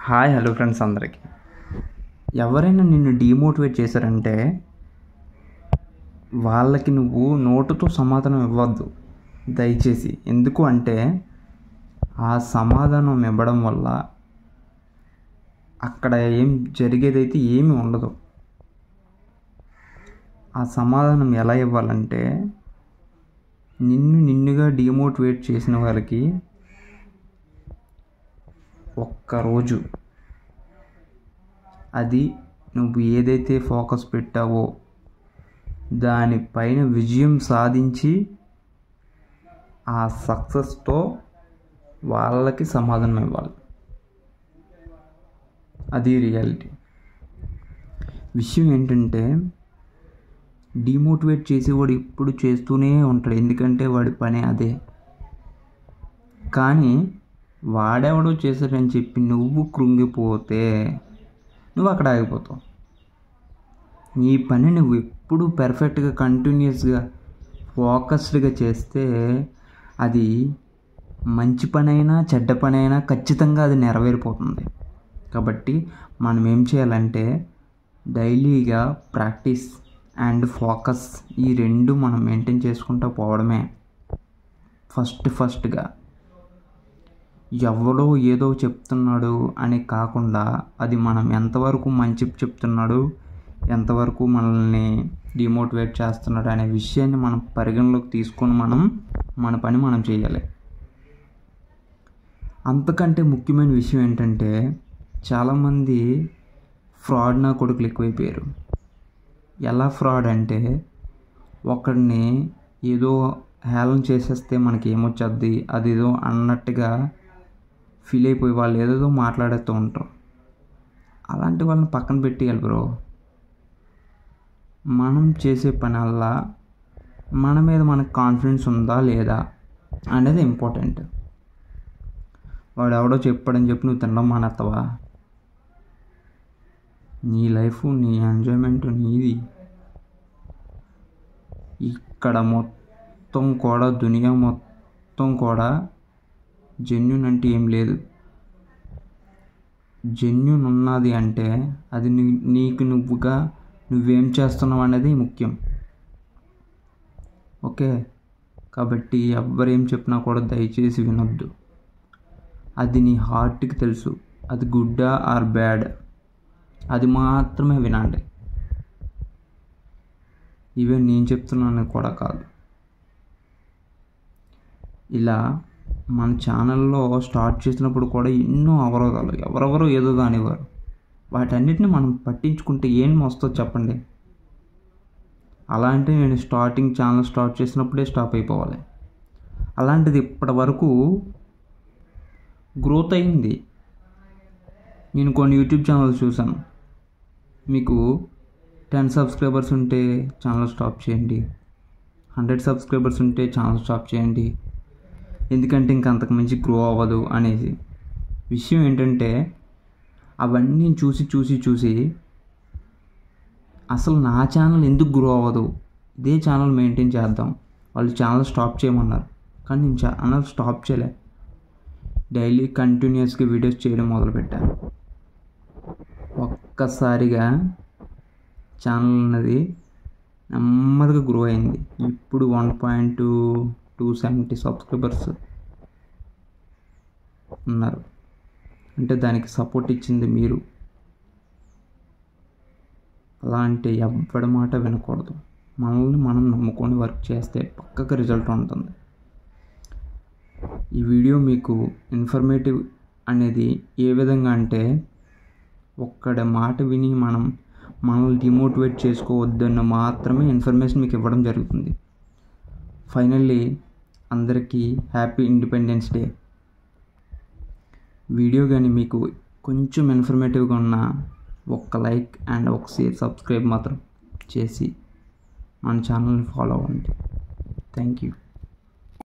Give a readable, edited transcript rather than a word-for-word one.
Hi hello friends అందరికీ. ఎవరైనా నిన్ను డీమోటివేట్ చేశారంటే వాళ్ళకి నువ్వు నోటుతో సమాధానం ఇవ్వద్దు దయచేసి. ఎందుకు అంటే ఆ సమాధానం ఇవ్వడం వల్ల అక్కడ ఏం జరిగేదైతే ఏమీ ఉండదు. ఆ సమాధానం ఎలా ఇవ్వాలంటే నిన్నుగా డీమోటివేట్ చేసిన వాళ్ళకి ఒక్కరోజు అది నువ్వు ఏదైతే ఫోకస్ పెట్టావో దానిపైన విజయం సాధించి ఆ సక్సెస్తో వాళ్ళకి సమాధానం ఇవ్వాలి. అది రియాలిటీ. విషయం ఏంటంటే డీమోటివేట్ చేసేవాడు ఎప్పుడు చేస్తూనే ఉంటాడు, ఎందుకంటే వాడి పని అదే. కానీ వాడెవడో చేశాడని చెప్పి నువ్వు కృంగిపోతే నువ్వు అక్కడ ఆగిపోతావు. నీ పని నువ్వు ఎప్పుడు పర్ఫెక్ట్గా కంటిన్యూస్గా ఫోకస్డ్గా చేస్తే అది మంచి పనైనా చెడ్డ పనైనా ఖచ్చితంగా అది నెరవేరిపోతుంది. కాబట్టి మనం ఏం చేయాలంటే డైలీగా ప్రాక్టీస్ అండ్ ఫోకస్ ఈ రెండు మనం మెయింటైన్ చేసుకుంటూ పోవడమే. ఫస్ట్గా ఎవడో ఏదో చెప్తున్నాడు అని కాకుండా అది మనం ఎంతవరకు మంచి చెప్తున్నాడు, ఎంతవరకు మనల్ని డిమోటివేట్ చేస్తున్నాడు అనే విషయాన్ని మనం పరిగణలోకి తీసుకొని మన పని మనం చేయాలి. అంతకంటే ముఖ్యమైన విషయం ఏంటంటే చాలామంది ఫ్రాడ్ నా కొడుకులు ఎక్కువైపోయారు. ఎలా ఫ్రాడ్ అంటే ఒకడిని ఏదో హేళన చేసేస్తే మనకి ఏమొచ్చేద్ది అదేదో అన్నట్టుగా ఫీల్ అయిపోయి వాళ్ళు ఏదేదో మాట్లాడుతూ ఉంటారు. అలాంటి వాళ్ళని పక్కన పెట్టేయాలి బ్రో. మనం చేసే పనల్లా మన మీద మనకు కాన్ఫిడెన్స్ ఉందా లేదా అనేది ఇంపార్టెంట్. వాడు ఎవడో చెప్పాడని చెప్పి నువ్వు తినడం మానేస్తావా? నీ లైఫ్ నీ ఎంజాయ్మెంట్ నీది. ఇక్కడ మొత్తం కూడా దునియా మొత్తం కూడా జెన్యూన్ అంటే ఏం లేదు. జెన్యూన్ ఉన్నది అంటే అది నీకు నువ్వేం చేస్తున్నావు అనేది ముఖ్యం. ఓకే, కాబట్టి ఎవరేం చెప్పినా కూడా దయచేసి వినొద్దు. అది నీ హార్ట్కి తెలుసు అది గుడ్డా ఆర్ బ్యాడ్, అది మాత్రమే వినండి. ఈవెన్ నేను చెప్తున్నాను కూడా కాదు. ఇలా మన ఛానల్లో స్టార్ట్ చేసినప్పుడు కూడా ఎన్నో అవరోధాలు, ఎవరెవరో ఏదో కానివ్వరు. వాటన్నిటిని మనం పట్టించుకుంటే ఏం వస్తుందో చెప్పండి. అలాంటి నేను ఛానల్ స్టార్ట్ చేసినప్పుడే స్టాప్ అయిపోవాలి. అలాంటిది ఇప్పటి వరకు గ్రోత్ అయింది. నేను కొన్ని యూట్యూబ్ ఛానల్స్ చూసాను. మీకు 10 సబ్స్క్రైబర్స్ ఉంటే ఛానల్ స్టాప్ చేయండి, 100 సబ్స్క్రైబర్స్ ఉంటే ఛానల్ స్టాప్ చేయండి, ఎందుకంటే ఇంక అంతకు మించి గ్రో అవ్వదు అనేసి. విషయం ఏంటంటే అవన్నీ చూసి అసలు నా ఛానల్ ఎందుకు గ్రో అవ్వదు, ఇదే ఛానల్ మెయింటైన్ చేద్దాం. వాళ్ళు ఛానల్ స్టాప్ చేయమన్నారు కానీ నేను ఛానల్ స్టాప్ చేయలే. డైలీ కంటిన్యూస్గా వీడియోస్ చేయడం మొదలుపెట్టాను. ఒక్కసారిగా ఛానల్ అన్నది నెమ్మదిగా గ్రో అయింది. ఇప్పుడు 1.270 సబ్స్క్రైబర్స్ ఉన్నారు. అంటే దానికి సపోర్ట్ ఇచ్చింది మీరు. అలా అంటే ఎవ్వడి మాట వినకూడదు. మనల్ని మనం నమ్ముకొని వర్క్ చేస్తే పక్కగా రిజల్ట్ ఉంటుంది. ఈ వీడియో మీకు ఇన్ఫర్మేటివ్ అనేది ఏ విధంగా అంటే ఒక్కడి మాట విని మనల్ని డిమోటివేట్ చేసుకోవద్దని మాత్రమే ఇన్ఫర్మేషన్ మీకు ఇవ్వడం జరుగుతుంది. ఫైనల్లీ అందరికీ హ్యాపీ ఇండిపెండెన్స్ డే. వీడియో కానీ మీకు కొంచెం ఇన్ఫర్మేటివ్గా ఉన్న ఒక్క లైక్ అండ్ ఒక షేర్ సబ్స్క్రైబ్ మాత్రం చేసి మన ఛానల్ని ఫాలో అవ్వండి. Thank you.